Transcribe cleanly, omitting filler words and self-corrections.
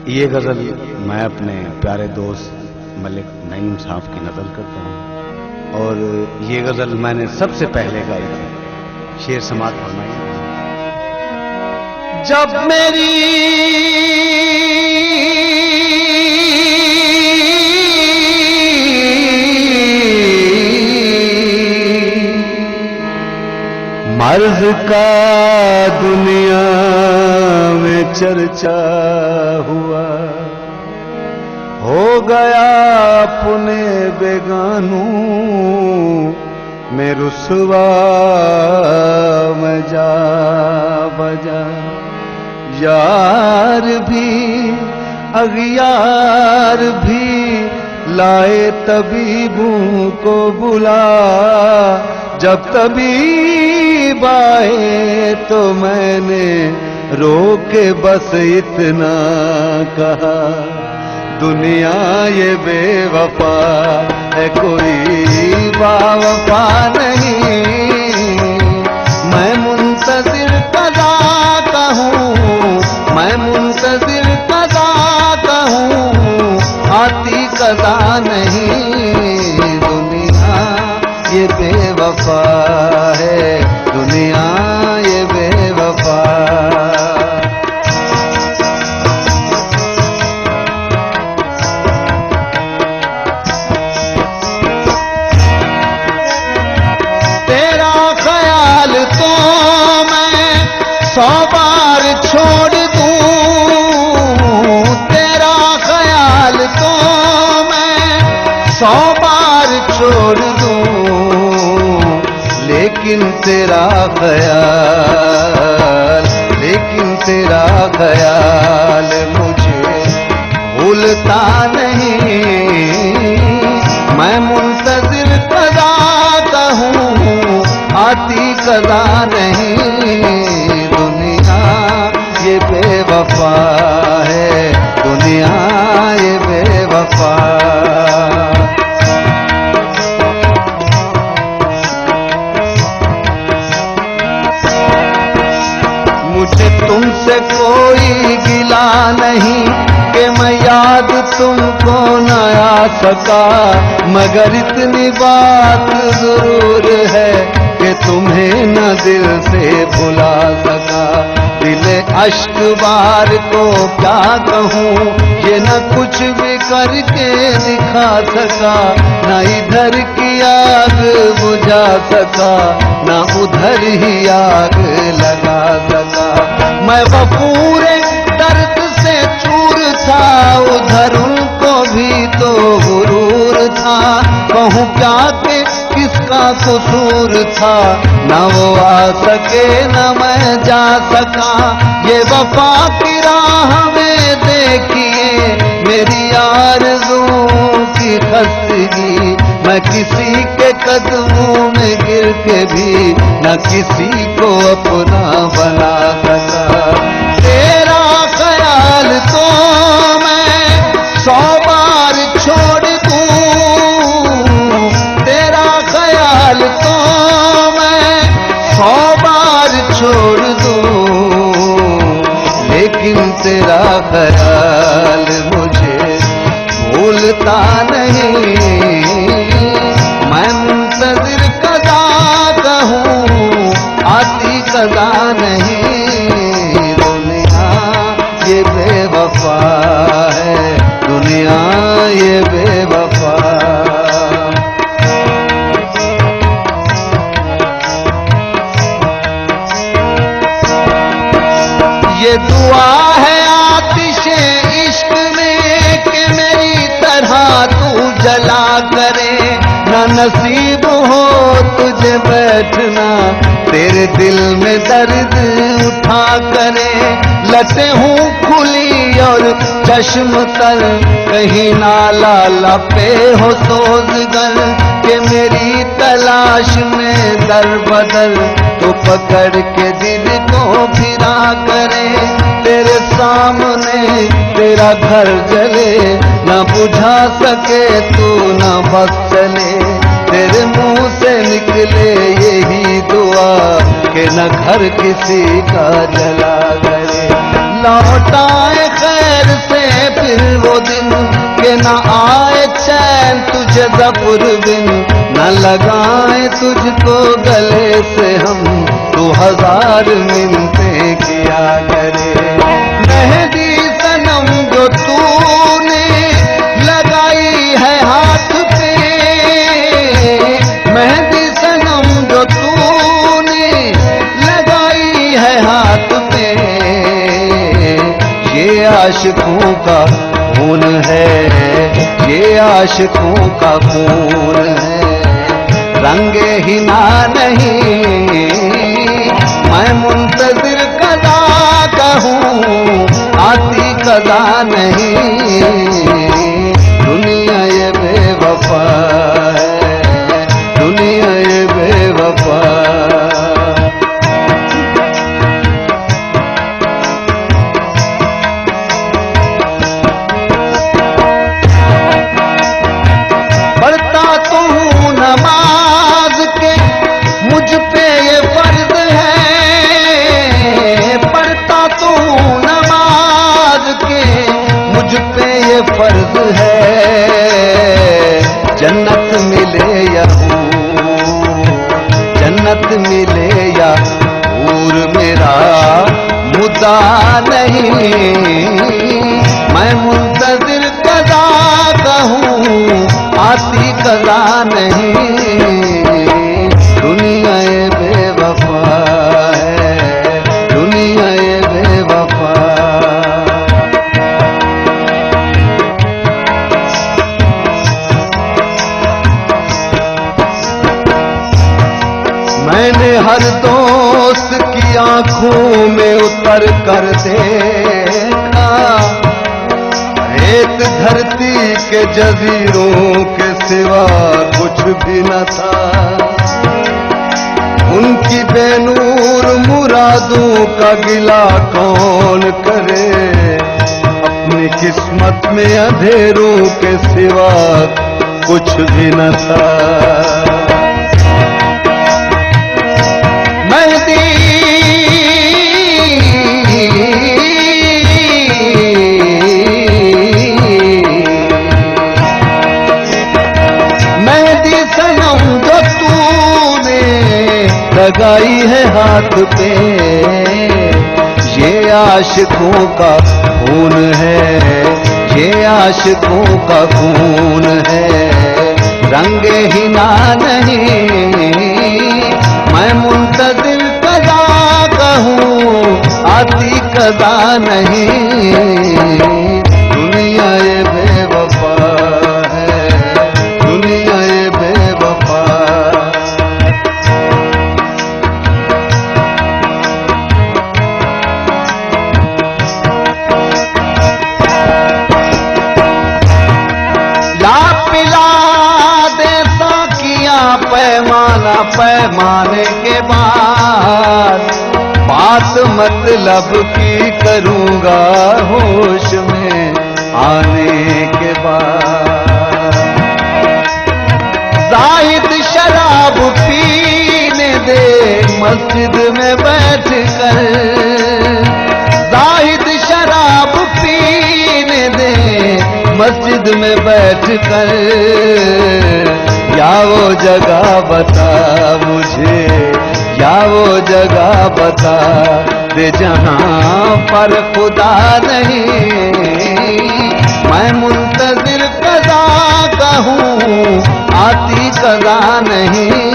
ये गज़ल मैं अपने प्यारे दोस्त मलिक नईम साहब की नज़र करता हूँ और ये गज़ल मैंने सबसे पहले गाई थी। शेर समात फरमाइए। जब मेरी मर्ज का दुनिया में चर्चा हुआ, हो गया अपने बेगानों में रुसवा में जा बजा। यार भी अगियार भी लाए तबीबों को बुला, जब तबीब आए तो मैंने रोके बस इतना कहा, दुनिया ये बेवफा है कोई बावफा नहीं। मैं मुंतज़िर कज़ा का हूँ, मैं मुंतज़िर कज़ा का हूँ, आती कज़ा नहीं। दुनिया ये बेवफा है, दुनिया ये बेवफा। तेरा ख्याल तो मैं 100 बार छोड़ दूं, तेरा ख्याल तो मैं 100 बार छोड़ दूं, लेकिन तेरा ख्याल मुझे भूलता नहीं। मैं मुंतज़िर कज़ा का हूँ, आती कज़ा नहीं। दुनिया ये बेवफा है, दुनिया ये बेवफा। मुझे तुमसे कोई गिला नहीं कि मैं याद तुमको न आ सका, मगर इतनी बात जरूर है कि तुम्हें न दिल से भुला सका। दिले अश्क बार को क्या कहूँ, ये न कुछ भी करके दिखा सका, न इधर की आग बुझा सका, न उधर ही आग लगा सका। मैं वफूरे दर्द से चूर था, उधर उनको भी तो गुरूर था। कहूँ क्या कि किसका कसूर था, न वो आ सके न मैं जा सका। ये वफा की राह में देखिए मेरी आरज़ुओं की खस्तगी, मैं किसी के कदमों में गिर के भी न किसी को अपना बना सका। तेरा ख्याल तो मैं 100 बार छोड़ दूं, तेरा ख्याल तो मैं 100 बार छोड़ दूं, लेकिन तेरा ख्याल मुझे भूलता नहीं। मैं मुंतज़िर कज़ा का हूँ, आती कज़ा नहीं। दुनिया ये बेवफा है, दुनिया ये बेवफा। ये दुआ है आतिशे इश्क में कि मेरी तरह तू जला करे, न नसीब हो तुझे बैठना तेरे दिल में दर्द उठा करे। लटे हूँ खुली और चश्म तर, कहीं नाला लपे हो सोज़गर, कि मेरी तलाश में दर बदर तो पकड़ के दिल को फिरा करे। तेरे सामने तेरा घर जले, न बुझा सके तू न बस चले। तेरे मुंह से निकले यही दुआ कि न घर किसी का जला करे। लौटाए खैर से जफर बिन न लगाए तुझको गले से हम, तो 1000 मिन्नतें किया करे। मेहंदी सनम जो तूने लगाई है हाथ पे, मेहंदी सनम जो तूने लगाई है हाथ पे, ये आशिकों का खून है, ये आशिकों का खून है। रंगे ही ना नहीं मैं मुंतजिर कदा कहूँ, आती कदा नहीं। दुनिया ये बेवफा है, दुनिया ये बेवफा। पढ़ता तो हूँ नमाज के, मुझ पे ये फर्ज है, पढ़ता तो हूँ नमाज के, मुझ पे ये फर्ज है। जन्नत मिले या जन्नत मिले या हूर, मेरा मुद्दा नहीं। मैं मुंतजिर कदा कहूँ, आती कदा नहीं। दुनिया ये बेवफा है, दुनिया ये बेवफा। मैंने हर दोस्त की आंखों में उतर कर देखा, रेत धरती के जजीरों के सिवा कुछ भी न था। उनकी बेनूर मुरादों का गिला कौन करे, अपनी किस्मत में अंधेरों के सिवा कुछ भी न था। मेहंदी सनम जो तूने लगाई है हाथ पे, ये आशिकों का खून है, ये आशिकों का खून है। रंगे ही ना नहीं मैं मुंतजिर कदा कहूँ, आती कदा नहीं। दुनिया ये बेवफा है, दुनिया ये बेवफा। ला पिला दे साकिया पैमाना, पैमाने के बाद बात मतलब की करूँगा होश में आने के बाद। जाहिद शराब पीने दे मस्जिद में बैठ कर, जाहिद शराब पीने दे मस्जिद में बैठ कर। या वो जगह बता मुझे, या वो जगह बता दे जहां पर खुदा नहीं। मैं मुंतजिर कदा कहूँ, आती कदा नहीं।